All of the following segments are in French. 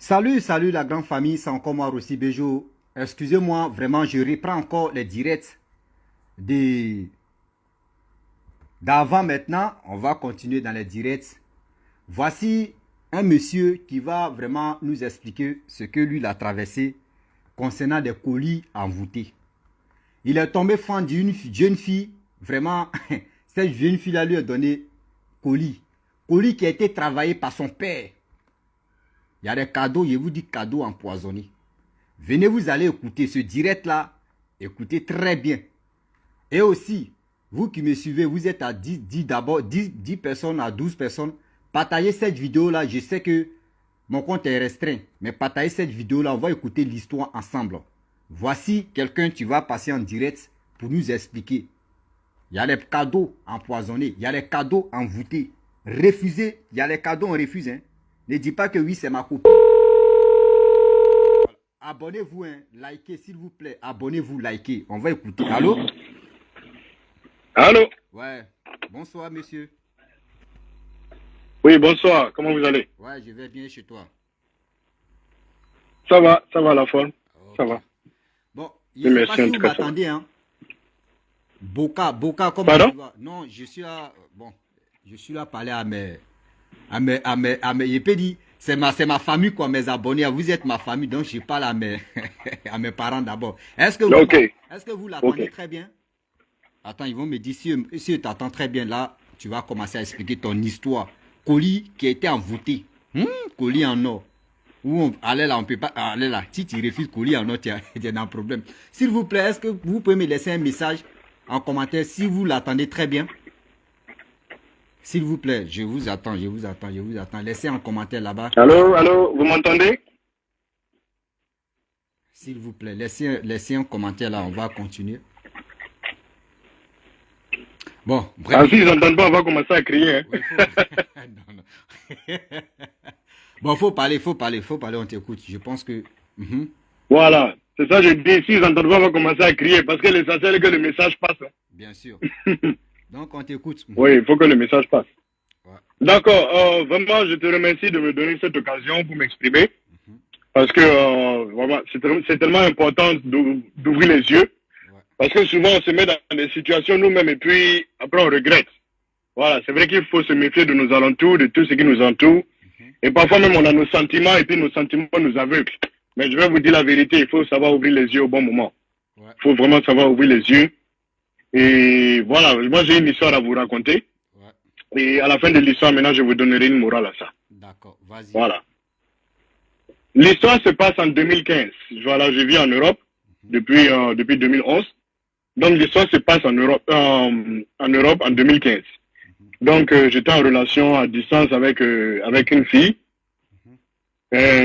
Salut la grande famille, c'est encore moi Rossi Bejo. Excusez-moi, vraiment, je reprends encore les directs de- d'avant maintenant. On va continuer dans les directs. Voici un monsieur qui va vraiment nous expliquer ce que lui a traversé concernant des colis envoûtés. Il est tombé fan d'une jeune fille, vraiment, cette jeune fille-là lui a donné colis. Colis qui a été travaillé par son père. Il y a des cadeaux, je vous dis cadeaux empoisonnés. Venez, vous allez écouter ce direct-là. Écoutez très bien. Et aussi, vous qui me suivez, vous êtes à 10 d'abord, 10 personnes à 12 personnes. Partagez cette vidéo-là. Je sais que mon compte est restreint. Mais partagez cette vidéo-là. On va écouter l'histoire ensemble. Voici quelqu'un qui va passer en direct pour nous expliquer. Il y a les cadeaux empoisonnés. Il y a les cadeaux envoûtés. Refusés. Il y a les cadeaux, on refuse. Hein. Ne dis pas que oui, c'est ma copine. Abonnez-vous, hein. Likez s'il vous plaît. Abonnez-vous, likez. On va écouter. Allô? Allô? Ouais. Bonsoir, monsieur. Oui, bonsoir. Comment vous allez? Ouais, je vais bien chez toi. Ça va la forme. Okay. Ça va. Bon, je ne sais pas si vous m'attendez, hein. Boca, comment Pardon? tu vas? Non, je suis là. Bon, je suis là à parler à je peux dire, c'est ma famille, quoi, mes abonnés. Vous êtes ma famille, donc je parle à mes, à mes parents d'abord. Est-ce que vous l'attendez très bien? Attends, ils vont me dire, si tu t'attends très bien, là, tu vas commencer à expliquer ton histoire. Colis qui a été envoûté. Colis en or. Allez là, on peut pas. Allez là, si tu refuses colis en or, tu as un problème. S'il vous plaît, est-ce que vous pouvez me laisser un message en commentaire si vous l'attendez très bien? S'il vous plaît, je vous attends. Laissez un commentaire là-bas. Allô, vous m'entendez? S'il vous plaît, laissez un commentaire là, on va continuer. Bon, bref. Ah, si ils n'entendent pas, on va commencer à crier. Hein. Oui, non. Bon, faut parler, on t'écoute. Je pense que... Voilà, c'est ça que je dis. Si ils n'entendent pas, on va commencer à crier parce que l'essentiel est que le message passe. Hein. Bien sûr. Donc, on t'écoute. Oui, il faut que le message passe. Ouais. D'accord, vraiment, je te remercie de me donner cette occasion pour m'exprimer. Parce que vraiment, c'est tellement important d'ouvrir les yeux. Parce que souvent, on se met dans des situations nous-mêmes et puis après, on regrette. Voilà, c'est vrai qu'il faut se méfier de nos alentours, de tout ce qui nous entoure. Et parfois même, on a nos sentiments et puis nos sentiments nous aveuglent. Mais je vais vous dire la vérité, il faut savoir ouvrir les yeux au bon moment. Il faut vraiment savoir ouvrir les yeux. Et voilà, moi, j'ai une histoire à vous raconter. Et à la fin de l'histoire, maintenant, je vous donnerai une morale à ça. D'accord, vas-y. Voilà. L'histoire se passe en 2015. Voilà, je vis en Europe depuis 2011. Donc, l'histoire se passe en Europe en 2015. Donc, j'étais en relation à distance avec une fille.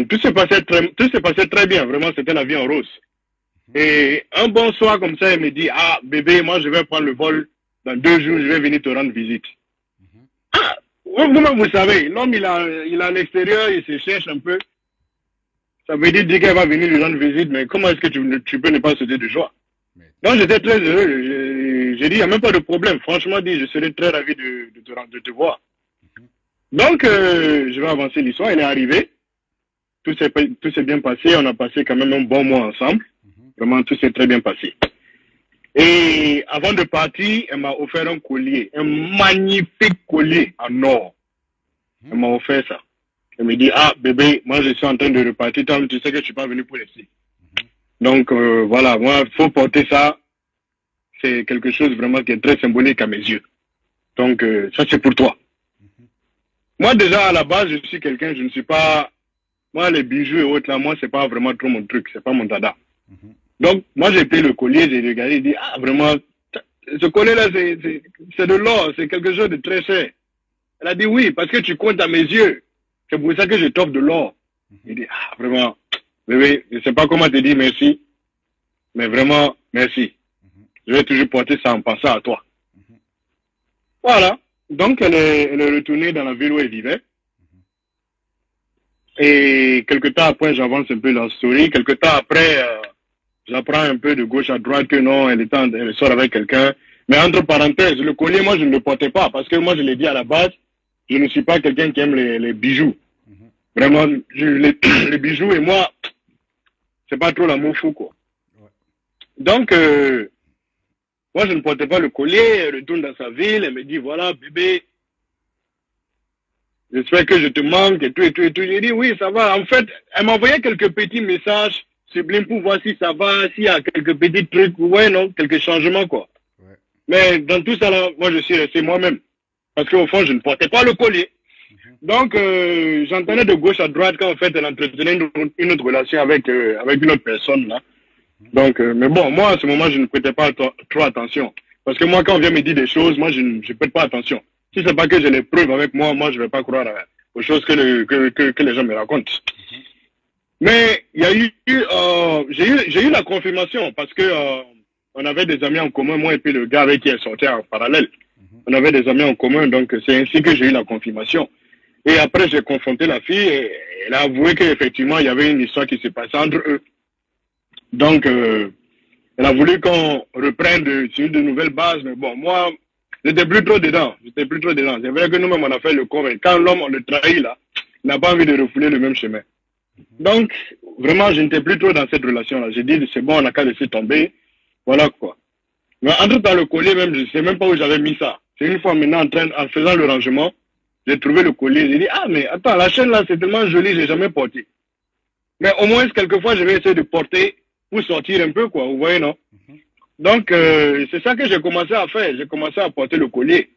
Tout se passait très bien. Vraiment, c'était la vie en rose. Et un bon soir, comme ça, elle me dit, ah, bébé, moi, je vais prendre le vol. Dans 2 jours, je vais venir te rendre visite. Ah, vous savez, l'homme, il est à l'extérieur, il se cherche un peu. Ça veut dire qu'elle va venir lui rendre visite, mais comment est-ce que tu peux ne pas sauter de joie? Donc, j'étais très heureux. J'ai dit, il n'y a même pas de problème. Franchement, je serais très ravi de te voir. Donc, je vais avancer l'histoire. Elle est arrivée. Tout s'est bien passé. On a passé quand même un bon mois ensemble. Vraiment, tout s'est très bien passé. Et avant de partir, elle m'a offert un collier. Un magnifique collier en or. Elle m'a offert ça. Elle me dit, ah, bébé, moi, je suis en train de repartir. Toi, tu sais que je ne suis pas venu pour laisser. Donc, voilà, moi, il faut porter ça. C'est quelque chose vraiment qui est très symbolique à mes yeux. Donc, ça, c'est pour toi. Moi, déjà, à la base, je suis quelqu'un, je ne suis pas... Moi, les bijoux et autres, là, moi, c'est pas vraiment trop mon truc. C'est pas mon dada. Donc, moi, j'ai pris le collier, j'ai regardé, j'ai dit, ah, vraiment, ce collier-là, c'est de l'or, c'est quelque chose de très cher. Elle a dit, oui, parce que tu comptes à mes yeux. C'est pour ça que je t'offre de l'or. J'ai dit, ah, vraiment, bébé, je ne sais pas comment te dire merci, mais vraiment, merci. Je vais toujours porter ça en pensant à toi. Voilà. Donc, elle est retournée dans la ville où elle vivait. Et quelque temps après, j'avance un peu la story. Quelque temps après, j'apprends un peu de gauche à droite que non, elle sort avec quelqu'un. Mais entre parenthèses, le collier, moi, je ne le portais pas. Parce que moi, je l'ai dit à la base, je ne suis pas quelqu'un qui aime les bijoux. Vraiment, les bijoux et moi, c'est pas trop l'amour fou, quoi. Ouais. Donc, moi, je ne portais pas le collier. Elle retourne dans sa ville. Elle me dit, voilà, bébé, j'espère que je te manque et tout et tout et tout. J'ai dit, oui, ça va. En fait, elle m'envoyait quelques petits messages sublimes pour voir si ça va, s'il y a quelques petits trucs, ouais, non, quelques changements, quoi. Ouais. Mais dans tout ça, là, moi, je suis resté moi-même. Parce qu'au fond, je ne portais pas le collier. Donc, j'entendais de gauche à droite quand, en fait, elle entretenait une autre relation avec une autre personne, là. Donc, mais bon, moi, à ce moment, je ne prêtais pas trop attention. Parce que moi, quand on vient me dire des choses, moi, je ne prête pas attention. Si c'est pas que j'ai les preuves avec moi, moi, je vais pas croire aux choses que les gens me racontent. Mais il y a eu, j'ai eu la confirmation parce que on avait des amis en commun, moi et puis le gars avec qui elle sortait en parallèle. On avait des amis en commun, donc c'est ainsi que j'ai eu la confirmation. Et après, j'ai confronté la fille et elle a avoué qu'effectivement, il y avait une histoire qui s'est passée entre eux. Donc, elle a voulu qu'on reprenne sur de nouvelles bases, mais bon, moi, j'étais plus trop dedans. J'étais plus trop dedans. C'est vrai que nous-mêmes, on a fait le corps. Et quand l'homme, on le trahit, là, il n'a pas envie de refouler le même chemin. Donc, vraiment, je n'étais plus trop dans cette relation-là. J'ai dit, c'est bon, on n'a qu'à laisser tomber. Voilà, quoi. Mais entre-temps, le collier, même, je ne sais même pas où j'avais mis ça. C'est une fois maintenant, en faisant le rangement, j'ai trouvé le collier. J'ai dit, ah, mais attends, la chaîne, là, c'est tellement joli, je n'ai jamais porté. Mais au moins, quelquefois, je vais essayer de porter pour sortir un peu, quoi. Vous voyez, non? Donc, c'est ça que j'ai commencé à faire. J'ai commencé à porter le collier.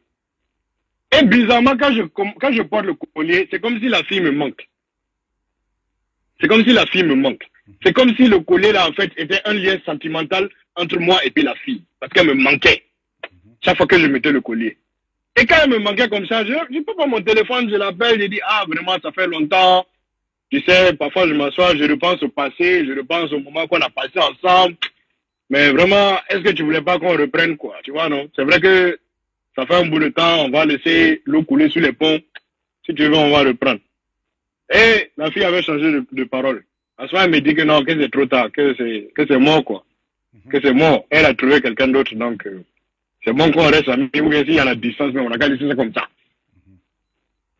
Et bizarrement, quand je porte le collier, c'est comme si la fille me manque. C'est comme si la fille me manque. C'est comme si le collier, là, en fait, était un lien sentimental entre moi et puis la fille. Parce qu'elle me manquait. Chaque fois que je mettais le collier. Et quand elle me manquait comme ça, je peux pas mon téléphone, je l'appelle, je dis, ah, vraiment, ça fait longtemps. Tu sais, parfois, je m'assois, je repense au passé, je repense au moment qu'on a passé ensemble. Mais vraiment, est-ce que tu voulais pas qu'on reprenne, quoi? Tu vois, non? C'est vrai que ça fait un bout de temps, on va laisser l'eau couler sur les ponts. Si tu veux, on va reprendre. Et la fille avait changé de parole. À ce moment, elle me dit que non, que c'est trop tard, que c'est mort, quoi. Que c'est mort. Elle a trouvé quelqu'un d'autre, donc c'est bon qu'on reste amis, ou bien s'il y a la distance, mais on a qu'à laisser ça comme ça.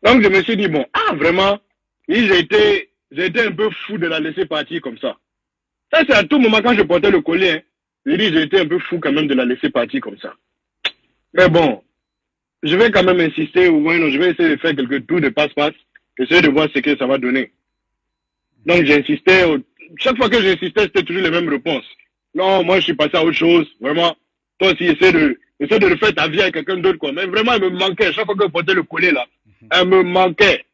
Donc, je me suis dit, bon, ah, vraiment, j'ai été un peu fou de la laisser partir comme ça. Ça, c'est à tout moment quand je portais le collier, hein. J'ai été un peu fou quand même de la laisser partir comme ça. Mais bon, je vais quand même insister, ou bien je vais essayer de faire quelques tours de passe-passe, essayer de voir ce que ça va donner. Donc j'insistais, chaque fois que j'insistais, c'était toujours les mêmes réponses. Non, moi je suis passé à autre chose, vraiment. Toi aussi, essaie de refaire ta vie avec quelqu'un d'autre, quoi. Mais vraiment, elle me manquait. Chaque fois que je portais le collier, là, elle me manquait.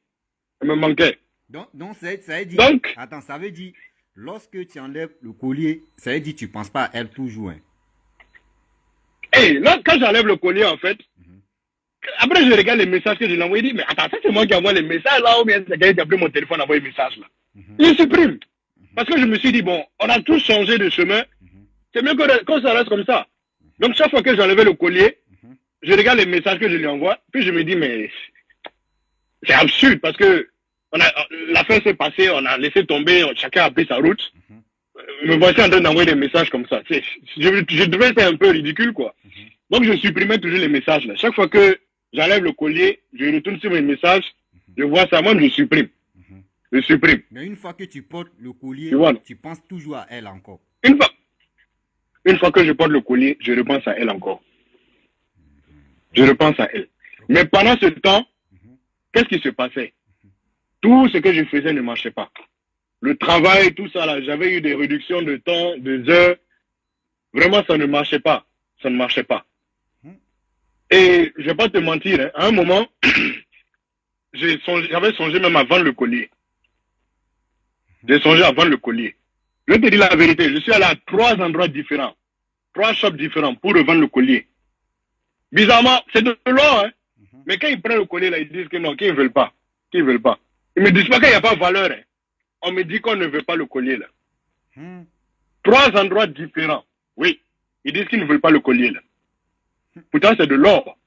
Elle me manquait. Donc ça veut dire, donc, attends, ça veut dire, lorsque tu enlèves le collier, ça veut dire que tu ne penses pas à elle toujours. Hein. Hey, là, quand j'enlève le collier, en fait, après je regarde les messages que je lui ai envoyés, je dis, mais attends, ça c'est moi qui envoie les messages là, ou bien c'est quelqu'un qui a pris mon téléphone et envoyé les messages là. Je supprime. Parce que je me suis dit, bon, on a tous changé de chemin, c'est mieux que ça reste comme ça. Donc chaque fois que j'enlevais le collier, je regarde les messages que je lui envoie, puis je me dis, mais c'est absurde parce que la fin s'est passée, on a laissé tomber, chacun a pris sa route. Me voici en train d'envoyer des messages comme ça. Je devais être un peu ridicule, quoi. Donc je supprimais toujours les messages là. Chaque fois que j'enlève le collier, je retourne sur mes messages, je vois ça, moi je supprime. Je supprime. Mais une fois que tu portes le collier, tu penses toujours à elle encore. Une fois que je porte le collier, je repense à elle encore. Je repense à elle. Mais pendant ce temps, qu'est-ce qui se passait? Tout ce que je faisais ne marchait pas. Le travail, tout ça là, j'avais eu des réductions de temps, des heures. Vraiment, ça ne marchait pas. Ça ne marchait pas. Et je vais pas te mentir, hein, à un moment, j'avais songé même à vendre le collier. J'ai songé à vendre le collier. Je vais te dire la vérité, je suis allé à 3 endroits différents, 3 shops différents pour revendre le collier. Bizarrement, c'est de l'or, hein. Mais quand ils prennent le collier là, ils disent que non, qu'ils ne veulent pas. Qu'ils veulent pas. Ils me disent pas qu'il n'y a pas de valeur, hein. On me dit qu'on ne veut pas le collier là. 3 endroits différents. Oui. Ils disent qu'ils ne veulent pas le collier là. Pourtant, c'est de l'or.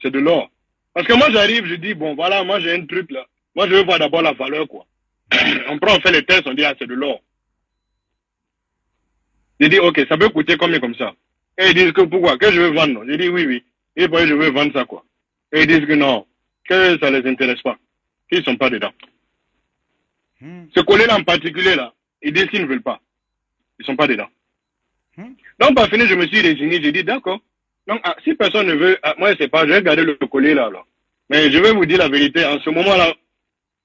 C'est de l'or. Parce que moi, j'arrive, je dis, bon, voilà, moi, j'ai un truc là. Moi, je veux voir d'abord la valeur, quoi. On prend, on fait les tests, on dit, ah, c'est de l'or. Je dis, ok, ça peut coûter combien comme ça? Et ils disent que pourquoi? Que je veux vendre? Je dis, oui, oui. Et puis, je veux vendre ça, quoi. Et ils disent que non, que ça les intéresse pas. Qu'ils sont pas dedans. Ce collier-là en particulier, là, ils disent qu'ils ne veulent pas. Ils ne sont pas dedans. Donc, par fini, je me suis résigné. J'ai dit, d'accord. Donc, si personne ne veut, moi, je sais pas, je vais garder le collier là, alors. Mais je vais vous dire la vérité. En ce moment-là,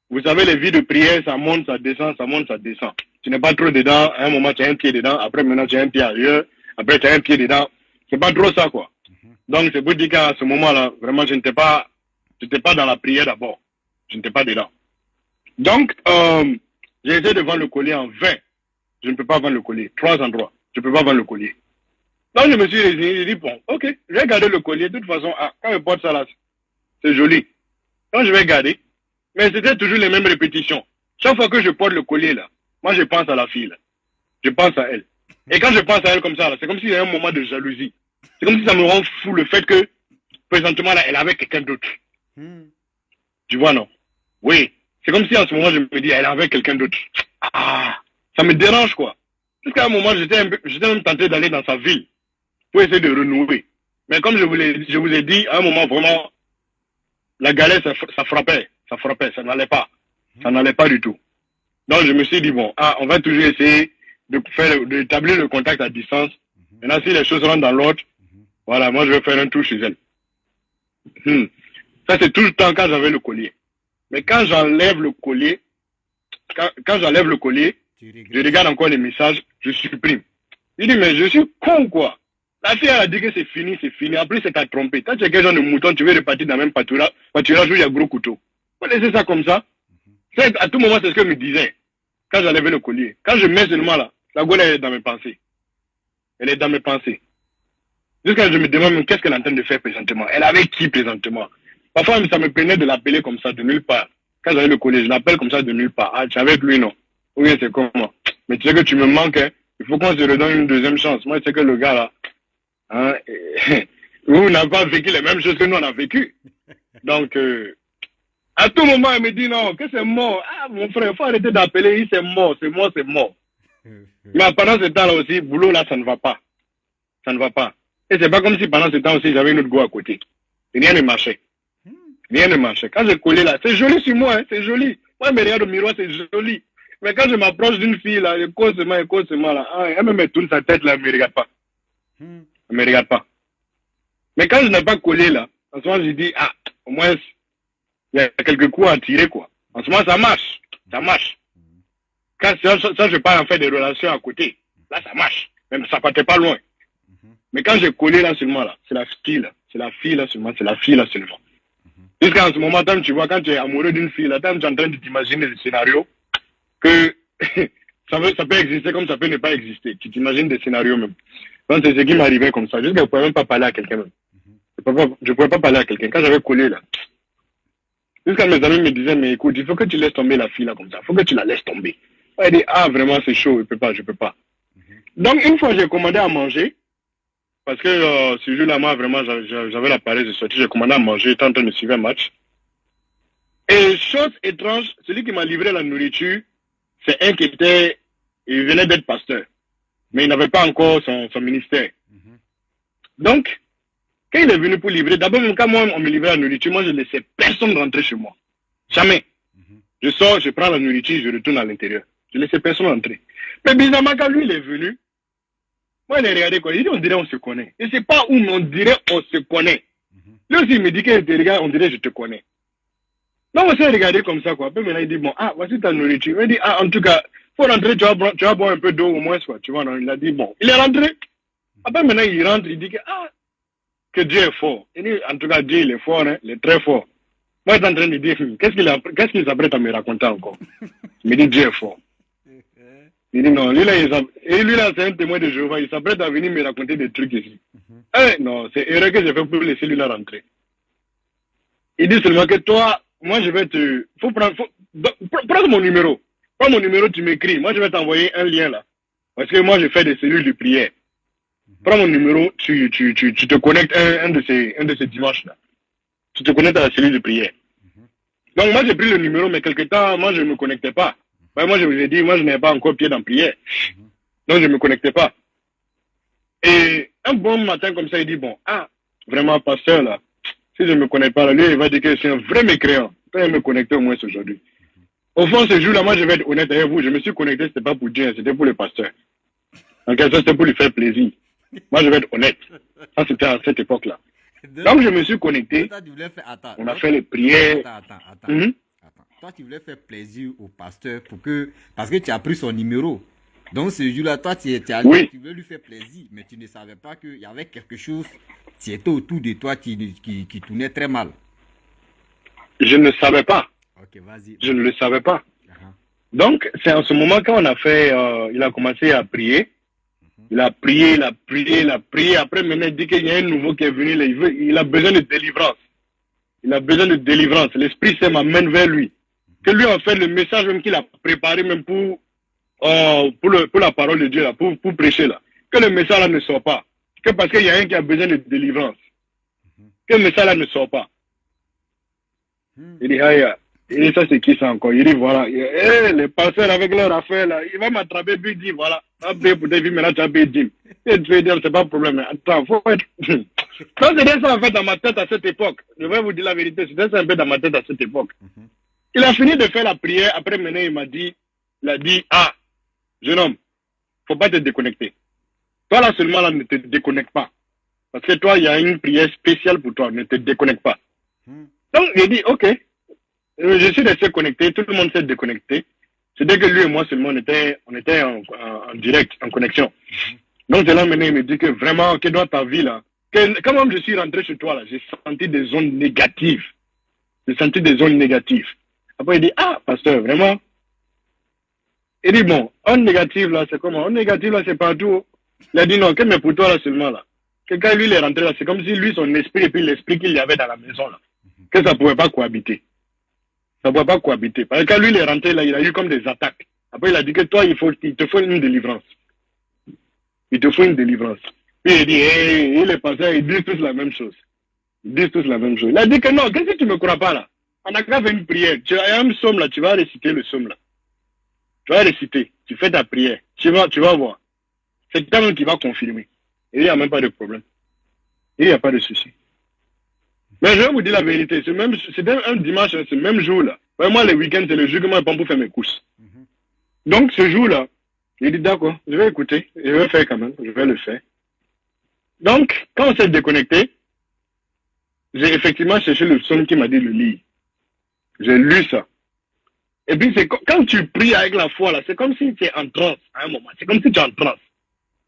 vous savez, les vies de prière, ça monte, ça descend, ça monte, ça descend. Tu n'es pas trop dedans. À un moment, tu as un pied dedans. Après, maintenant, tu as un pied ailleurs. Après, tu as un pied dedans. C'est pas trop ça, quoi. Donc, c'est pour dire qu'à ce moment-là, vraiment, je n'étais pas dans la prière d'abord. Je n'étais pas dedans. Donc, j'ai essayé de vendre le collier en 20. Je ne peux pas vendre le collier. 3 endroits. Je ne peux pas vendre le collier. Donc, je me suis résigné. J'ai dit, bon, ok, je vais garder le collier. De toute façon, quand je porte ça là, c'est joli. Donc, je vais garder. Mais c'était toujours les mêmes répétitions. Chaque fois que je porte le collier là, moi, je pense à la fille là. Je pense à elle. Et quand je pense à elle comme ça, là, c'est comme s'il y a un moment de jalousie. C'est comme si ça me rend fou le fait que, présentement là, elle avait quelqu'un d'autre. Tu vois, non? Oui. C'est comme si en ce moment, je me dis, elle avait quelqu'un d'autre. Ça me dérange, quoi. Jusqu'à un moment, j'étais même tenté d'aller dans sa ville pour essayer de renouer. Mais comme je vous ai dit, à un moment, vraiment, la galère, ça frappait. Ça frappait, ça n'allait pas. Ça n'allait pas du tout. Donc, je me suis dit, bon, on va toujours essayer d'établir le contact à distance. Maintenant, si les choses rentrent dans l'ordre, voilà, moi, je vais faire un tour chez elle. Ça, c'est tout le temps quand j'avais le collier. Mais quand j'enlève le collier, je regarde encore les messages, je supprime. Je dis, mais je suis con, quoi. La fille, elle a dit que c'est fini, c'est fini. En plus, c'est qu'à tromper. Quand tu es quelqu'un de mouton, tu veux repartir dans le même pâturage où il y a gros couteau. Faut laisser ça comme ça. À tout moment, c'est ce que je me disais. Quand j'enlevais le collier. Quand je mets seulement là, la gueule, elle est dans mes pensées. Elle est dans mes pensées. Jusqu'à ce que je me demande, qu'est-ce qu'elle est en train de faire présentement? Elle avait qui présentement? Parfois, ça me prenait de l'appeler comme ça, de nulle part. Quand j'avais le collier, je l'appelle comme ça de nulle part. Tu es avec lui, non? Oui, c'est comment? Mais tu sais que tu me manques, hein? Il faut qu'on se redonne une deuxième chance. Moi, je sais que le gars, là, vous n'avez pas vécu les mêmes choses que nous, on a vécu. Donc, à tout moment, elle me dit non, que c'est mort. Mon frère, il faut arrêter d'appeler, c'est mort, c'est mort, c'est mort. Mais pendant ce temps-là aussi, boulot, là, ça ne va pas. Ça ne va pas. Et c'est pas comme si pendant ce temps aussi, j'avais une autre go à côté. Rien ne marchait. Rien ne marchait. Quand j'ai collé là, c'est joli sur moi, hein, c'est joli. Moi, je me regarde au miroir, c'est joli. Mais quand je m'approche d'une fille, là, elle cause seulement, là, elle me tourne sa tête, là, elle me regarde pas. Elle me regarde pas. Mais quand je n'ai pas collé, là, en ce moment, je dis, au moins, il y a quelques coups à tirer, quoi. En ce moment, ça marche. Ça marche. Quand ça, je parle en fait des relations à côté. Là, ça marche. Même ça partait pas loin. Mais quand j'ai collé, là, seulement, là, c'est la fille, là. C'est la fille, là, seulement. C'est la fille, là, seulement. Jusqu'à ce moment, tu vois, quand tu es amoureux d'une fille, là, tu es en train de t'imaginer le scénario que ça peut exister comme ça peut ne pas exister. Tu t'imagines des scénarios même. Donc, c'est ce qui m'arrivait comme ça. Jusqu'à je ne pouvais même pas parler à quelqu'un même. Je ne pouvais pas parler à quelqu'un. Quand j'avais collé, là, jusqu'à mes amis me disaient, mais écoute, il faut que tu laisses tomber la fille, là, comme ça. Il faut que tu la laisses tomber. Elle dit, vraiment, c'est chaud, je peux pas. Donc, une fois, j'ai commandé à manger, parce que ce jour-là, moi, vraiment, j'avais la paresse de sortir, j'ai commandé à manger, j'étais en train de suivre un match. Et chose étrange, celui qui m'a livré la nourriture, c'est un qui il venait d'être pasteur, mais il n'avait pas encore son ministère. Donc, quand il est venu pour livrer, d'abord, même quand moi, on me livrait la nourriture, moi, je ne laissais personne rentrer chez moi. Jamais. Je sors, je prends la nourriture, je retourne à l'intérieur. Je ne laissais personne rentrer. Mais bizarrement, quand lui, il est venu, moi, il a regardé quoi. Il dit, on dirait on se connaît. Et c'est pas où, mais on dirait on se connaît. Lui aussi, il me dit qu'il te regarde, on dirait je te connais. Donc, on s'est regardé comme ça, quoi. Après, maintenant, il dit, bon, voici ta nourriture. Il dit, en tout cas, faut rentrer, tu vas boire un peu d'eau au moins, quoi. Tu vois, non, il a dit, bon. Il est rentré. Après, maintenant, il rentre, il dit que Dieu est fort. Il dit, en tout cas, Dieu, il est fort, hein. Il est très fort. Moi, je suis en train de dire, qu'est-ce qu'il s'apprête à me raconter encore? Il me dit, Dieu est fort. Il dit, non, lui là, c'est un témoin de Jéhovah. Il s'apprête à venir me raconter des trucs ici. Non, c'est erreur que j'ai fait pour laisser lui là rentrer. Il dit seulement que toi, moi, je vais prends mon numéro. Prends mon numéro, tu m'écris. Moi, je vais t'envoyer un lien là. Parce que moi, je fais des cellules de prière. Prends mon numéro, tu te connectes un de ces dimanches là. Tu te connectes à la cellule de prière. Donc, moi, j'ai pris le numéro, mais quelque temps, moi, je ne me connectais pas. Moi, je vous ai dit, moi, je n'avais pas encore pied dans la prière. Donc, je ne me connectais pas. Et un bon matin, comme ça, il dit, bon, vraiment, pasteur, là, si je ne me connecte pas, là, lui, il va dire que c'est un vrai mécréant. Il va me connecter au moins aujourd'hui. Au fond, ce jour-là, moi, je vais être honnête avec vous. Je me suis connecté, c'était pas pour Dieu, c'était pour le pasteur. En quelque sorte, c'était pour lui faire plaisir. Moi, je vais être honnête. Ça, c'était à cette époque-là. Donc, je me suis connecté. Toi, tu voulais faire... Attends, on a fait les prières. Attends. Attends. Toi, tu voulais faire plaisir au pasteur parce que tu as pris son numéro. Donc, ce jour-là, toi, tu voulais lui faire plaisir, mais tu ne savais pas qu'il y avait quelque chose qui était autour de toi qui tournait très mal. Je ne savais pas. Ok, vas-y. Je ne le savais pas. Donc, c'est en ce moment quand on a fait, il a commencé à prier. Il a prié. Après, maintenant, il dit qu'il y a un nouveau qui est venu. Il a besoin de délivrance. L'Esprit Saint m'amène vers lui. Que lui, en fait, le message même qu'il a préparé même pour la parole de Dieu, là, pour prêcher, là. Que le message, là, ne sort pas. Que parce qu'il y a un qui a besoin de délivrance. Que le message, là, ne sort pas. Il dit, et ça, c'est qui ça encore? Il dit, voilà, les pasteurs avec leur affaire, là, il va m'attraper, puis il dit, voilà, pour des vies, maintenant, tu as payé Jim. Et tu vas dire, c'est pas un problème. Attends, faut être... Ça, c'était ça, en fait, dans ma tête à cette époque. Je vais vous dire la vérité, c'était ça un peu dans ma tête à cette époque. Il a fini de faire la prière, après, maintenant, il a dit, jeune homme, faut pas te déconnecter. Toi, là, seulement, là, ne te déconnecte pas. Parce que toi, il y a une prière spéciale pour toi, ne te déconnecte pas. Donc, j'ai dit, ok. Je suis resté connecté, tout le monde s'est déconnecté. C'était que lui et moi seulement, on était en direct, en connexion. Donc, c'est là maintenant, il me dit que vraiment, que dans ta vie là, quand même je suis rentré chez toi là, j'ai senti des zones négatives. Après, il dit, pasteur, vraiment. Il dit, bon, en négatif là, c'est comment? En négatif là, c'est partout. Il a dit, non, que mais pour toi là seulement là. Que quand lui il est rentré là, c'est comme si lui, son esprit et puis l'esprit qu'il y avait dans la maison là, que ça pouvait pas cohabiter. Ça ne peut pas cohabiter. Parce que quand lui, il est rentré là, il a eu comme des attaques. Après, il a dit que toi, il te faut une délivrance. Il te faut une délivrance. Puis il dit, il est passé, ils disent tous la même chose. Il a dit que non, qu'est-ce que tu ne me crois pas là? On a grave une prière. Tu as un psaume là, tu vas réciter le psaume là. Tu vas réciter, tu fais ta prière. Tu vas voir. C'est toi-même qui va confirmer. Il n'y a même pas de problème. Il n'y a pas de souci. Mais je vais vous dire la vérité, c'était un dimanche, ce même jour-là. Moi, le week-end, c'est le jour que moi, je prends pour faire mes courses. Donc, ce jour-là, il dit, d'accord, je vais écouter, je vais faire quand même, je vais le faire. Donc, quand on s'est déconnecté, j'ai effectivement cherché le psaume qui m'a dit de le lire. J'ai lu ça. Et puis, quand tu pries avec la foi, là, c'est comme si tu es en transe à un moment. C'est comme si tu es en transe.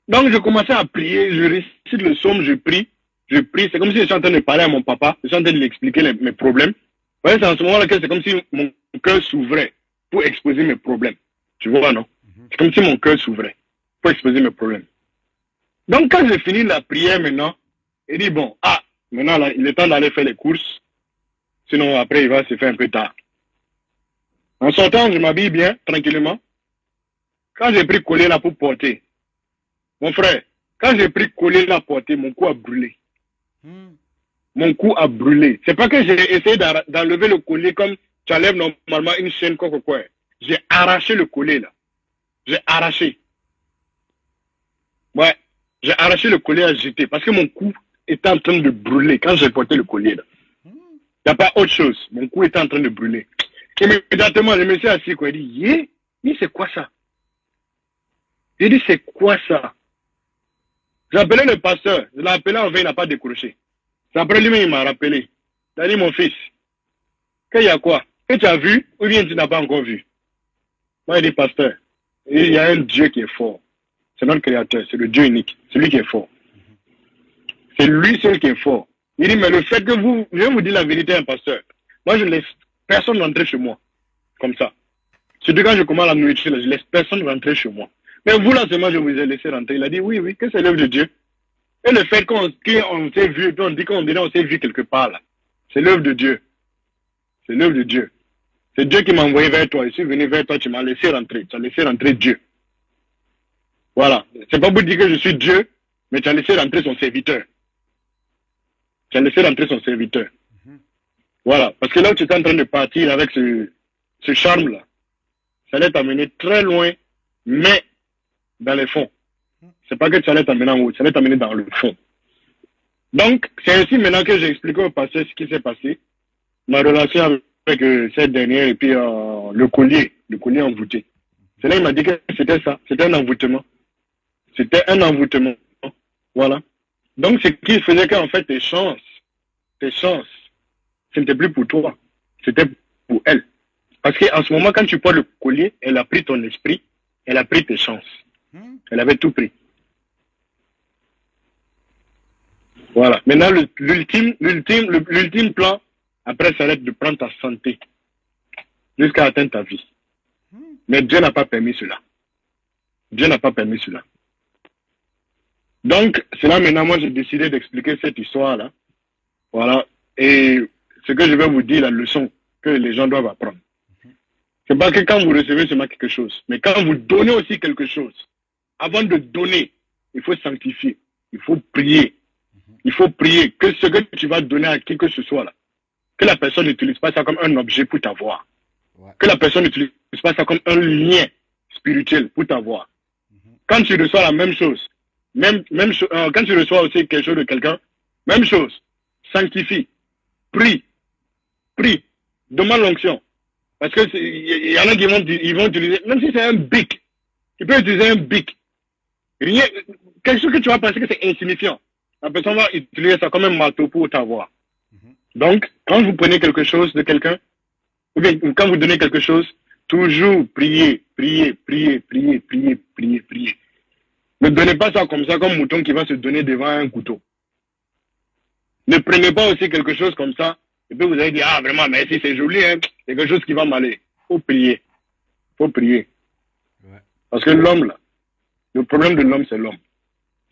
Donc, je commençais à prier, je récite le psaume, je prie, c'est comme si je suis en train de parler à mon papa, je suis en train de lui expliquer mes problèmes. Ouais, c'est en ce moment-là que c'est comme si mon cœur s'ouvrait pour exposer mes problèmes. Tu vois, non? C'est comme si mon cœur s'ouvrait pour exposer mes problèmes. Donc, quand j'ai fini la prière maintenant, il dit, bon, maintenant, là, il est temps d'aller faire les courses. Sinon, après, il va se faire un peu tard. En sortant, je m'habille bien, tranquillement. Quand j'ai pris collier là pour porter, mon frère, quand j'ai pris collier là pour porter, mon cou a brûlé. Mon cou a brûlé. C'est pas que j'ai essayé d'enlever le collier comme tu enlèves normalement une chaîne quoi. J'ai arraché le collier là. J'ai arraché. Ouais. J'ai arraché le collier à jeter parce que mon cou était en train de brûler quand j'ai porté le collier là. Il n'y a pas autre chose. Mon cou était en train de brûler. Immédiatement, je me suis assis quoi. Il dit, c'est quoi ça? J'ai dit, c'est quoi ça? J'ai appelé le pasteur. Je l'ai appelé en veille, il n'a pas décroché. C'est après lui-même, il m'a rappelé. Il a dit, mon fils, qu'il y a quoi? Que tu as vu ou bien tu n'as pas encore vu? Moi, il dit, pasteur, il y a un Dieu qui est fort. C'est notre créateur, c'est le Dieu unique. C'est lui qui est fort. C'est lui seul qui est fort. Il dit, mais le fait que je vais vous dire la vérité, un pasteur. Moi, je ne laisse personne rentrer chez moi. Comme ça. Surtout quand je commande la nourriture, je ne laisse personne rentrer chez moi. Mais vous, là, seulement, je vous ai laissé rentrer. Il a dit, oui, que c'est l'œuvre de Dieu. Et le fait qu'on s'est vu, on dit qu'on s'est vu quelque part, là. C'est l'œuvre de Dieu. C'est l'œuvre de Dieu. C'est Dieu qui m'a envoyé vers toi. Je suis venu vers toi, tu m'as laissé rentrer. Tu as laissé rentrer Dieu. Voilà. C'est pas pour dire que je suis Dieu, mais tu as laissé rentrer son serviteur. Tu as laissé rentrer son serviteur. Voilà. Parce que là où tu es en train de partir avec ce charme-là, ça allait t'amener très loin, mais dans les fonds. C'est pas que tu allais t'amener en haut, ça allait t'amener dans le fond. Donc, c'est ainsi maintenant que j'ai expliqué au pasteur ce qui s'est passé, ma relation cette dernière et puis le collier envoûté. C'est là il m'a dit que c'était ça, c'était un envoûtement. C'était un envoûtement. Voilà. Donc, ce qui faisait qu'en fait, tes chances, ce n'était plus pour toi, c'était pour elle. Parce qu'en ce moment, quand tu portes le collier, elle a pris ton esprit, elle a pris tes chances. Elle avait tout pris. Voilà. Maintenant, l'ultime plan, après, ça va être de prendre ta santé jusqu'à atteindre ta vie. Mais Dieu n'a pas permis cela. Dieu n'a pas permis cela. Donc, c'est là maintenant, moi, j'ai décidé d'expliquer cette histoire-là. Voilà. Et ce que je vais vous dire, la leçon que les gens doivent apprendre. C'est pas que quand vous recevez seulement quelque chose, mais quand vous donnez aussi quelque chose, avant de donner, il faut sanctifier, il faut prier. Il faut prier que ce que tu vas donner à qui que ce soit là, que la personne n'utilise pas ça comme un objet pour t'avoir. Ouais. Que la personne n'utilise pas ça comme un lien spirituel pour t'avoir. Quand tu reçois la même chose, quand tu reçois aussi quelque chose de quelqu'un, même chose, sanctifie, prie, demande l'onction. Parce que il y en a qui vont utiliser, même si c'est un bic, tu peux utiliser un bic. Rien, quelque chose que tu vas penser que c'est insignifiant. La personne va utiliser ça comme un marteau pour t'avoir. Donc, quand vous prenez quelque chose de quelqu'un, ou bien quand vous donnez quelque chose, toujours priez. Ne donnez pas ça comme mouton qui va se donner devant un couteau. Ne prenez pas aussi quelque chose comme ça, et puis vous allez dire, ah vraiment, merci, c'est joli, hein, c'est quelque chose qui va m'aller. Faut prier. Ouais. Parce que l'homme, là, le problème de l'homme, c'est l'homme.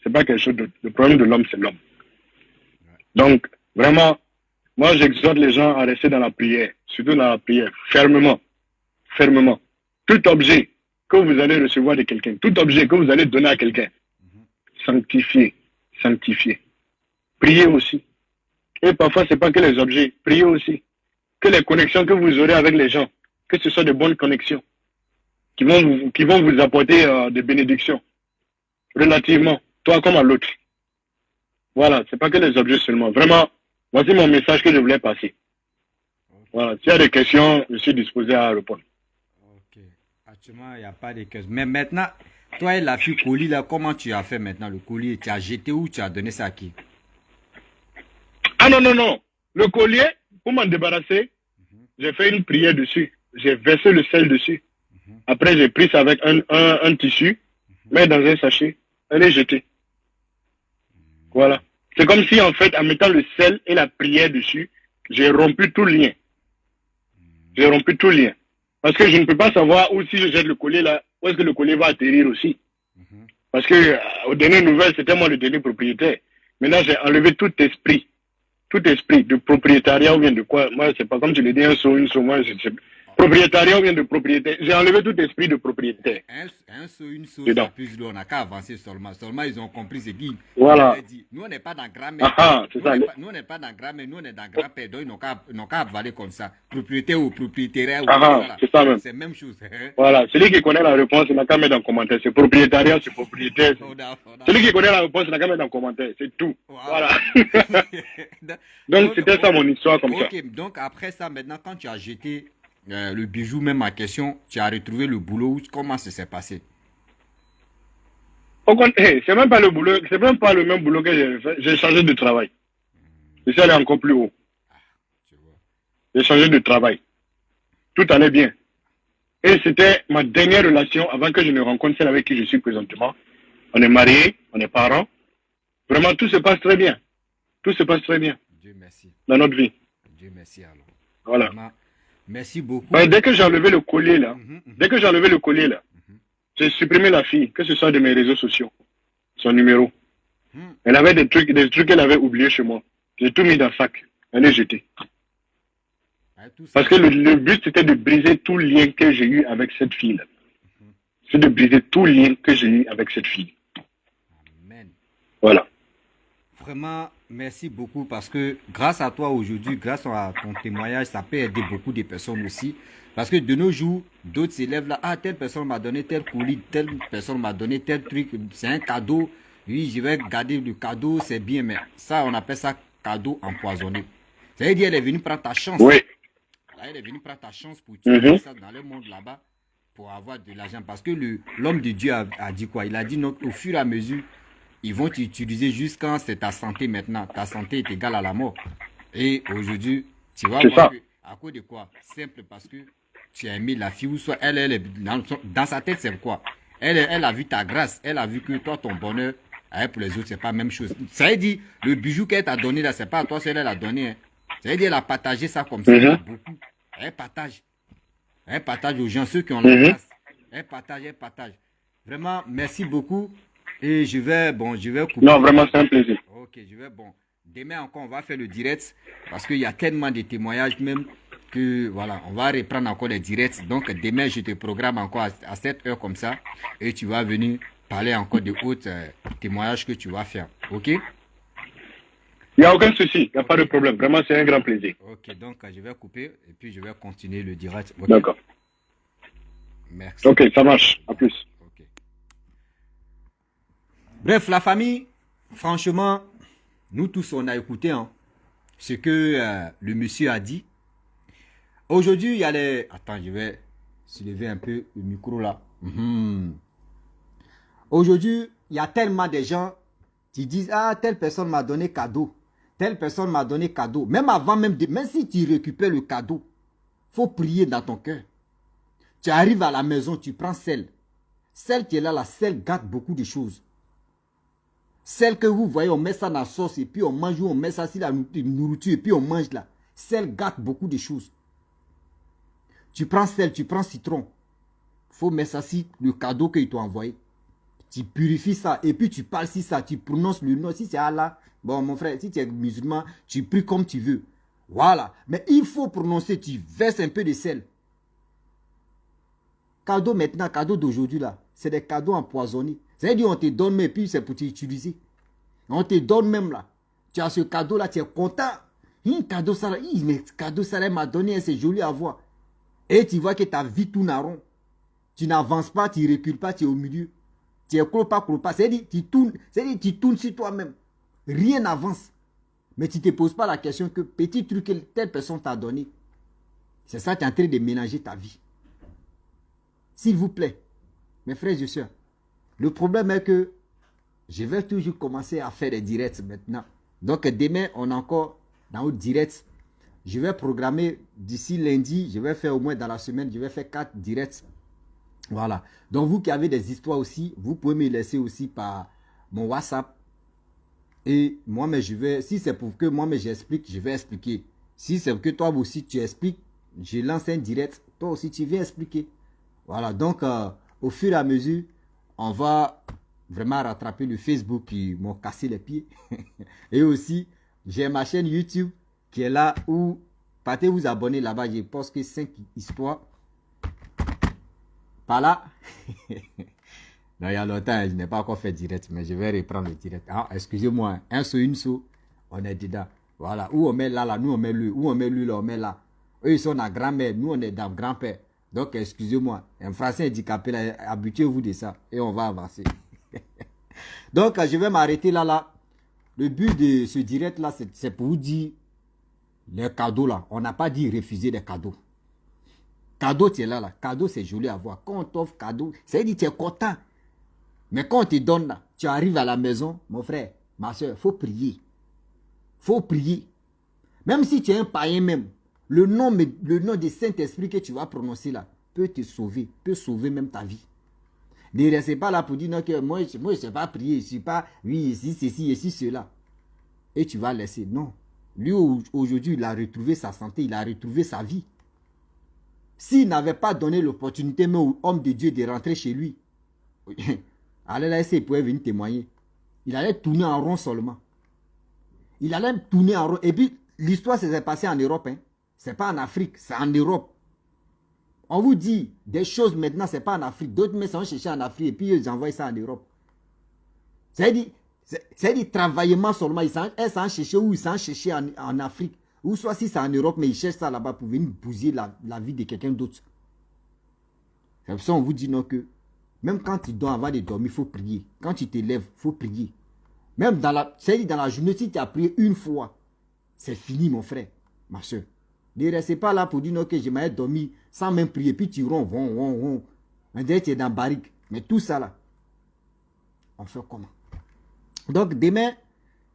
C'est pas quelque chose d'autre. Le problème de l'homme, c'est l'homme. Donc, vraiment, moi, j'exhorte les gens à rester dans la prière, surtout dans la prière, fermement. Tout objet que vous allez recevoir de quelqu'un, tout objet que vous allez donner à quelqu'un, sanctifiez. Priez aussi. Et parfois, c'est pas que les objets, priez aussi. Que les connexions que vous aurez avec les gens, que ce soit de bonnes connexions, qui vont vous apporter des bénédictions, relativement, toi comme à l'autre. Voilà, c'est pas que les objets seulement. Vraiment, voici mon message que je voulais passer. Voilà, s'il y a des questions, je suis disposé à répondre. Ok, actuellement, il n'y a pas de questions. Mais maintenant, toi et la fille colis, là, comment tu as fait maintenant le collier? Tu as jeté ou tu as donné ça à qui? Ah non. Le collier, pour m'en débarrasser, j'ai fait une prière dessus. J'ai versé le sel dessus. Après, j'ai pris ça avec un tissu, mais dans un sachet, et l'ai jeté. Voilà. C'est comme si, en fait, en mettant le sel et la prière dessus, j'ai rompu tout lien. Parce que je ne peux pas savoir où si je jette le collier là, où est-ce que le collier va atterrir aussi. Parce que, aux dernières nouvelles, c'était moi le dernier propriétaire. Maintenant, j'ai enlevé tout esprit de propriétariat ou bien de quoi. Moi, c'est pas comme tu le dis, un saut, moi, propriétariat ou bien de propriétaire. J'ai enlevé tout esprit de propriétaire. Un saut, une sauce, c'est plus lourd. On n'a qu'à avancer seulement. Seulement, ils ont compris ce qu'ils avaient dit. Nous, on n'est pas dans grammaire. Nous, on n'est pas dans grammaire. Nous, on est dans grand-père. Donc, ils n'ont qu'à avaler comme ça. Propriétaire ou propriétaire. C'est ça même. C'est la même chose. Voilà. Celui qui connaît la réponse, il n'a qu'à mettre dans le commentaire. C'est propriétariat, c'est propriétaire. Celui qui connaît la réponse, il n'a qu'à mettre dans le commentaire. C'est tout. Voilà. Donc, c'était ça mon histoire comme ça. Donc, après ça, maintenant, quand tu as jeté le bijou, même ma question, tu as retrouvé le boulot, comment ça s'est passé? C'est même pas le boulot, c'est même pas le même boulot que j'ai fait. J'ai changé de travail. Je suis allé encore plus haut. J'ai changé de travail. Tout allait bien. Et c'était ma dernière relation avant que je ne rencontre celle avec qui je suis présentement. On est mariés, on est parents. Vraiment, tout se passe très bien. Dieu merci. Dans notre vie. Dieu merci alors. Voilà. Vraiment, merci beaucoup. Dès que j'ai enlevé le collier là, j'ai supprimé la fille, que ce soit de mes réseaux sociaux, son numéro. Elle avait des trucs qu'elle avait oubliés chez moi. J'ai tout mis dans le sac. Elle est jetée. Parce que le but, c'était de briser tout lien que j'ai eu avec cette fille-là. C'est de briser tout lien que j'ai eu avec cette fille. Amen. Voilà. Vraiment, merci beaucoup parce que grâce à toi aujourd'hui, grâce à ton témoignage, ça peut aider beaucoup de personnes aussi. Parce que de nos jours, d'autres s'élèvent là, ah, telle personne m'a donné tel colis, telle personne m'a donné tel truc, c'est un cadeau. Oui, je vais garder le cadeau, c'est bien, mais ça, on appelle ça cadeau empoisonné. C'est-à-dire, elle est venue prendre ta chance. Oui. elle est venue prendre ta chance pour utiliser ça dans le monde là-bas pour avoir de l'argent. Parce que l'homme de Dieu a dit quoi? Il a dit non, au fur et à mesure, ils vont t'utiliser jusqu'à c'est ta santé maintenant. Ta santé est égale à la mort. Et aujourd'hui, tu vas voir que, à cause de quoi? Simple parce que tu as aimé la fille ou soit elle est dans sa tête, c'est quoi? Elle a vu ta grâce. Elle a vu que toi, ton bonheur, pour les autres, c'est pas la même chose. Ça veut dire, le bijou qu'elle t'a donné là, c'est pas à toi, c'est elle a donné. Hein. Ça veut dire, elle a partagé ça comme ça. Elle a beaucoup. Elle partage. Elle partage aux gens, ceux qui ont la grâce. Elle partage. Vraiment, merci beaucoup. Et je vais couper. Non, vraiment, c'est un plaisir. Ok, demain encore, on va faire le direct parce qu'il y a tellement de témoignages même que, voilà, on va reprendre encore les directs. Donc, demain, je te programme encore à 7 heures comme ça et tu vas venir parler encore de autres témoignages que tu vas faire. Ok? Il n'y a aucun souci, il n'y a pas de problème. Vraiment, c'est un grand plaisir. Ok, donc je vais couper et puis je vais continuer le direct. Okay? D'accord. Merci. Ok, ça marche. À plus. Okay. Bref, la famille, franchement, nous tous, on a écouté ce que le monsieur a dit. Aujourd'hui, il y a les... Attends, je vais soulever un peu le micro là. Aujourd'hui, il y a tellement de gens qui disent « Ah, telle personne m'a donné cadeau. Telle personne m'a donné cadeau. » Même avant, même si tu récupères le cadeau, il faut prier dans ton cœur. Tu arrives à la maison, tu prends celle. Celle qui est là, la celle gâte beaucoup de choses. Celle que vous voyez, on met ça dans la sauce et puis on mange ou on met ça sur la nourriture et puis on mange là. Celle gâte beaucoup de choses. Tu prends sel, tu prends citron. Il faut mettre ça sur le cadeau qu'il t'a envoyé. Tu purifies ça et puis tu parles sur ça, tu prononces le nom. Si c'est Allah, bon mon frère, si tu es musulman, tu pries comme tu veux. Voilà. Mais il faut prononcer, tu verses un peu de sel. Cadeau maintenant, cadeau d'aujourd'hui là, c'est des cadeaux empoisonnés. C'est-à-dire on te donne mais puis c'est pour t'utiliser. On te donne même là. Tu as ce cadeau là, tu es content. Cadeau ça là, mais cadeau ça là m'a donné, c'est joli à voir. Et tu vois que ta vie tourne en rond. Tu n'avances pas, tu ne recules pas, tu es au milieu. Tu es clopas. C'est-à-dire tu tournes sur toi-même. Rien n'avance. Mais tu ne te poses pas la question que petit truc que telle personne t'a donné. C'est ça, tu es en train de mélanger ta vie. S'il vous plaît, mes frères et sœurs, le problème est que je vais toujours commencer à faire des directs maintenant. Donc demain, on est encore dans le direct. Je vais programmer d'ici lundi, je vais faire au moins dans la semaine, je vais faire 4 directs. Voilà. Donc vous qui avez des histoires aussi, vous pouvez me laisser aussi par mon WhatsApp. Et moi, mais je vais, si c'est pour que moi, mais j'explique, je vais expliquer. Si c'est pour que toi aussi tu expliques, je lance un direct, toi aussi tu viens expliquer. Voilà, donc au fur et à mesure, on va vraiment rattraper le Facebook qui m'ont cassé les pieds. Et aussi, j'ai ma chaîne YouTube qui est là où, partez vous abonner là-bas, je poste que 5 histoires. Par là. Non, il y a longtemps, je n'ai pas encore fait direct, mais je vais reprendre le direct. Ah, excusez-moi, un saut, une saut, on est dedans. Voilà, où on met là, nous on met lui, où on met lui, là, on met là. Eux, ils sont dans grand-mère, nous on est dans grand-père. Donc, excusez-moi, un français handicapé, là, habituez-vous de ça et on va avancer. Donc, je vais m'arrêter là. Le but de ce direct-là, c'est pour vous dire les cadeaux là. On n'a pas dit refuser des cadeaux. Cadeau, tu es là. Cadeau, c'est joli à voir. Quand on t'offre cadeau, ça veut dire que tu es content. Mais quand on te donne là, tu arrives à la maison, mon frère, ma soeur, il faut prier. Faut prier. Même si tu es un païen même, le nom du Saint-Esprit que tu vas prononcer là peut te sauver, peut sauver même ta vie. Ne restez pas là pour dire non, que moi je ne sais pas prier, je ne suis pas, oui, ici, ceci, ici, cela. Et tu vas laisser. Non. Lui, aujourd'hui, il a retrouvé sa santé, il a retrouvé sa vie. S'il n'avait pas donné l'opportunité même au homme de Dieu de rentrer chez lui, allez là, il pouvait venir témoigner. Il allait tourner en rond seulement. Il allait tourner en rond. Et puis, l'histoire s'est passée en Europe. Hein. Ce n'est pas en Afrique, c'est en Europe. On vous dit des choses maintenant, ce n'est pas en Afrique. D'autres mais sont cherchés en Afrique et puis ils envoient ça en Europe. C'est-à-dire travaillement seulement. Ils s'en chercher où ils s'en chercher en Afrique. Ou soit si c'est en Europe, mais ils cherchent ça là-bas pour venir bousiller la vie de quelqu'un d'autre. C'est pour ça qu'on vous dit non que même quand tu dois avoir de dormir, il faut prier. Quand tu te lèves, il faut prier. Même dans la journée, si tu as prié une fois, c'est fini mon frère, ma soeur. Ne restez pas là pour dire non, que je m'avais dormi sans même prier. Puis tu ronds, on dirait que tu es dans barrique. Mais tout ça là, on fait comment? Donc demain,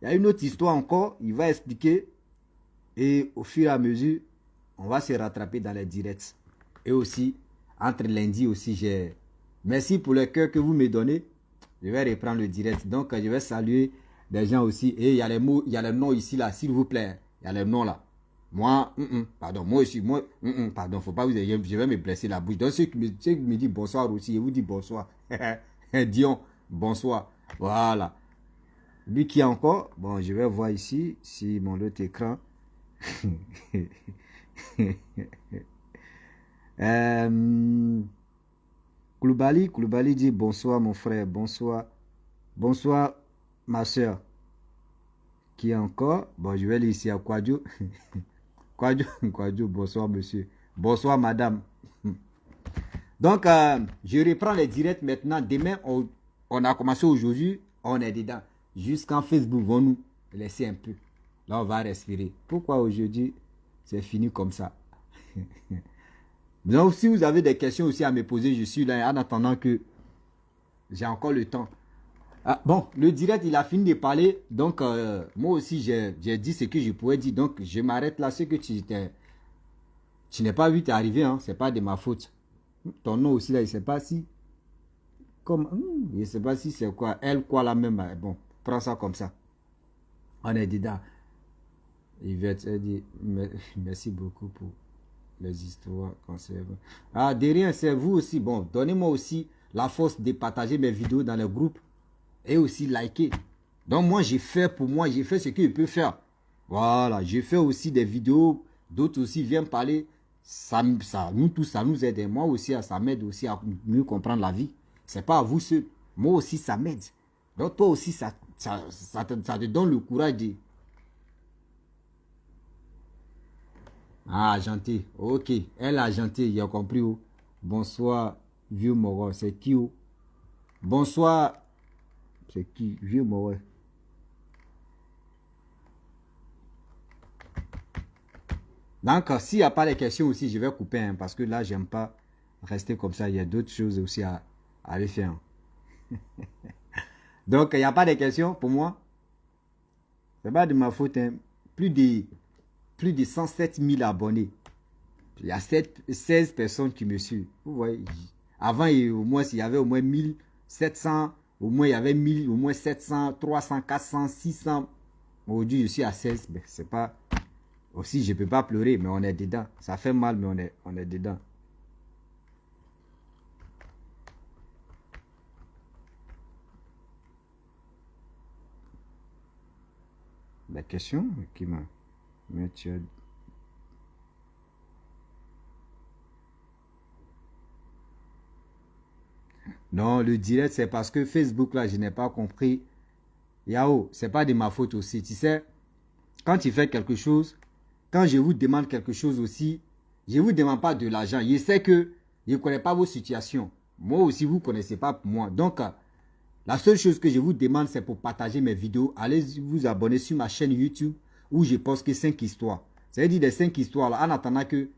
il y a une autre histoire encore. Il va expliquer. Et au fur et à mesure, on va se rattraper dans les directs. Et aussi, entre lundi aussi, j'ai... Merci pour le cœur que vous me donnez. Je vais reprendre le direct. Donc, je vais saluer des gens aussi. Et il y a les mots, il y a les noms ici, là, s'il vous plaît. Il y a les noms, là. Moi, pardon, moi aussi, pardon, faut pas vous dire, je vais me blesser la bouche. Donc, ceux qui me disent bonsoir aussi, je vous dis bonsoir. Dion, bonsoir. Voilà. Lui qui a encore, bon, je vais voir ici, si mon autre écran. Koulibaly dit bonsoir mon frère, bonsoir, bonsoir ma soeur. Qui est encore? Bon, je vais lire ici à Kwadjo. Kwadjo, bonsoir monsieur. Bonsoir madame. Donc, je reprends les directs maintenant. Demain, on a commencé aujourd'hui, on est dedans. Jusqu'en Facebook, vont nous laisser un peu. Là, on va respirer. Pourquoi aujourd'hui, c'est fini comme ça? Donc, si vous avez des questions aussi à me poser, je suis là en attendant que j'ai encore le temps. Ah, bon, le direct, il a fini de parler. Donc, moi aussi, j'ai dit ce que je pouvais dire. Donc, je m'arrête là. Ce que tu n'es pas vu, tu es arrivé. Hein, c'est pas de ma faute. Ton nom aussi, là, je ne sais pas si... Comme, je ne sais pas si c'est quoi. Elle, quoi, la même. Bon, prends ça comme ça. On est dedans. Yvette, elle dit, merci beaucoup pour les histoires conservées. Ah, de rien, c'est vous aussi. Bon, donnez-moi aussi la force de partager mes vidéos dans les groupes et aussi liker. Donc, moi, j'ai fait pour moi, j'ai fait ce que je peux faire. Voilà, j'ai fait aussi des vidéos. D'autres aussi viennent parler. Nous tous, ça nous aide. Moi aussi, ça m'aide aussi à mieux comprendre la vie. C'est pas à vous seul. Moi aussi, ça m'aide. Donc, toi aussi, ça te donne le courage de... Ah, gentil. Ok. Elle a gentil, il a compris. Oh. Bonsoir, vieux Moro. C'est qui? Oh? Bonsoir. C'est qui? Vieux Moro. Donc, s'il n'y a pas de questions aussi, je vais couper. Hein, parce que là, j'aime pas rester comme ça. Il y a d'autres choses aussi à aller faire. Donc, il n'y a pas de questions pour moi. C'est pas de ma faute. Hein. Plus de 107 000 abonnés. Il y a 16 personnes qui me suivent. Vous voyez. Avant, au moins, il y avait au moins 1700. Au moins, il y avait 1000, au moins 700, 300, 400, 600. Aujourd'hui, je suis à 16. Ben, c'est pas... Aussi, je ne peux pas pleurer, mais on est dedans. Ça fait mal, mais on est dedans. La question qui m'a... Non, le direct, c'est parce que Facebook, là, je n'ai pas compris. Yao, c'est pas de ma faute aussi. Tu sais, quand tu fais quelque chose, quand je vous demande quelque chose aussi, je ne vous demande pas de l'argent. Je sais que je ne connais pas vos situations. Moi aussi, vous ne connaissez pas moi. Donc, la seule chose que je vous demande, c'est pour partager mes vidéos. Allez vous abonner sur ma chaîne YouTube où je poste que 5 histoires. Ça veut dire des 5 histoires là, en attendant que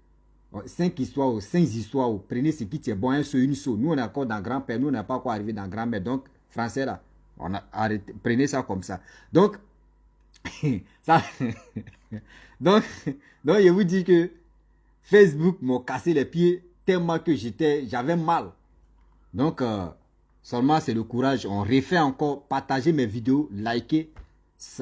5 histoires ou 5 histoires, prenez ce qui est bon, un seul, une seule. Nous, on est encore dans grand-père, nous, on n'a pas encore arrivé dans grand-mère. Donc, français là, on a arrêté, prenez ça comme ça. Donc, ça, donc, je vous dis que Facebook m'a cassé les pieds tellement que j'avais mal. Donc, seulement c'est le courage. On refait encore, partager mes vidéos, liker.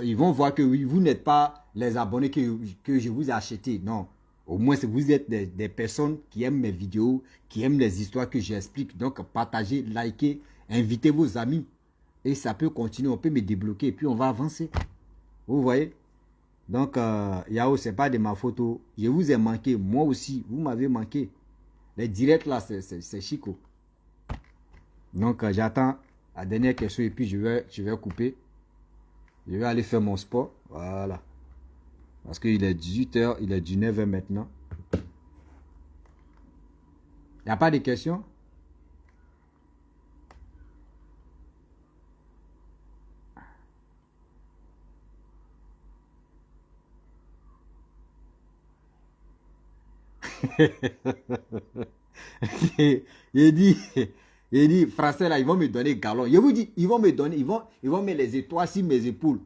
Ils vont voir que oui, vous n'êtes pas les abonnés que je vous ai achetés. Non. Au moins, vous êtes des personnes qui aiment mes vidéos, qui aiment les histoires que j'explique. Donc, partagez, likez, invitez vos amis. Et ça peut continuer, on peut me débloquer et puis on va avancer. Vous voyez? Donc, Yao, ce n'est pas de ma photo. Je vous ai manqué. Moi aussi, vous m'avez manqué. Les directs là, c'est chico. Donc, j'attends la dernière question et puis je vais couper. Je vais aller faire mon sport. Voilà. Parce qu'il est 18 h, il est 19 h maintenant. Il n'y a pas de questions? Il dit, il dit, français là, ils vont me donner galon. Je vous dis, ils vont me donner, ils vont mettre les étoiles sur mes épaules.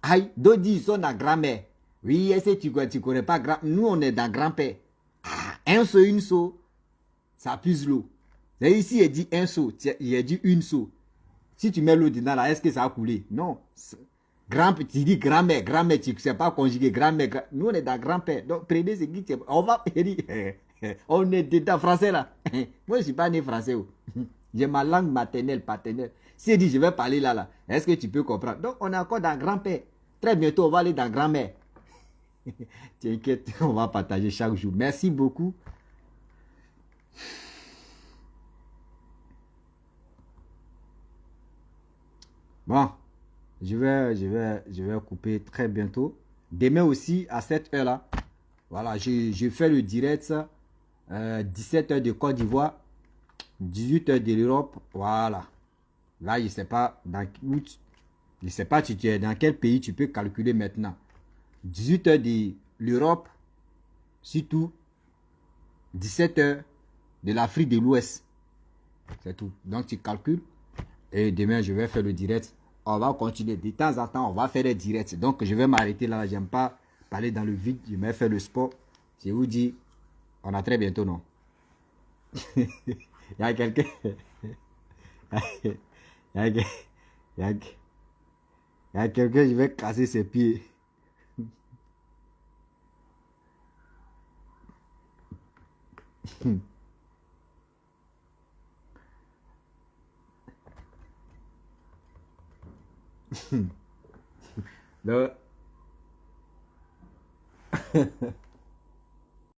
Aïe, d'autres disent, ils sont dans grand-mère. Oui, est-ce que tu connais pas grand, nous on est dans grand-père. Ah, un seau, une seau, ça puise l'eau. Et ici, il dit un seau, il dit une seau. Si tu mets l'eau dedans là, est-ce que ça va couler? Non. Tu dis grand-mère, grand-mère, tu ne sais pas conjuguer grand-mère. Nous, on est dans grand-père. Donc, prenez ce qui on va. On est dedans français là. Moi, je ne suis pas né français. J'ai ma langue maternelle, paternelle. Si elle dit, je vais parler là, là, est-ce que tu peux comprendre? Donc, on est encore dans grand-père. Très bientôt, on va aller dans grand-mère. T'inquiète, on va partager chaque jour. Merci beaucoup. Bon, je vais couper très bientôt. Demain aussi, à cette heure-là, voilà, je fais le direct, 17h de Côte d'Ivoire, 18h de l'Europe, voilà. Là, je ne sais pas je sais pas si tu es dans quel pays tu peux calculer maintenant. 18h de l'Europe, surtout 17h de l'Afrique de l'Ouest. C'est tout. Donc, tu calcules. Et demain, je vais faire le direct. On va continuer. De temps en temps, on va faire des directs. Donc, je vais m'arrêter là. J'aime pas parler dans le vide. Je vais faire le sport. Je vous dis, on a très bientôt, non? Il y a quelqu'un. Il y a, quelqu'un, je vais casser ses pieds. Là.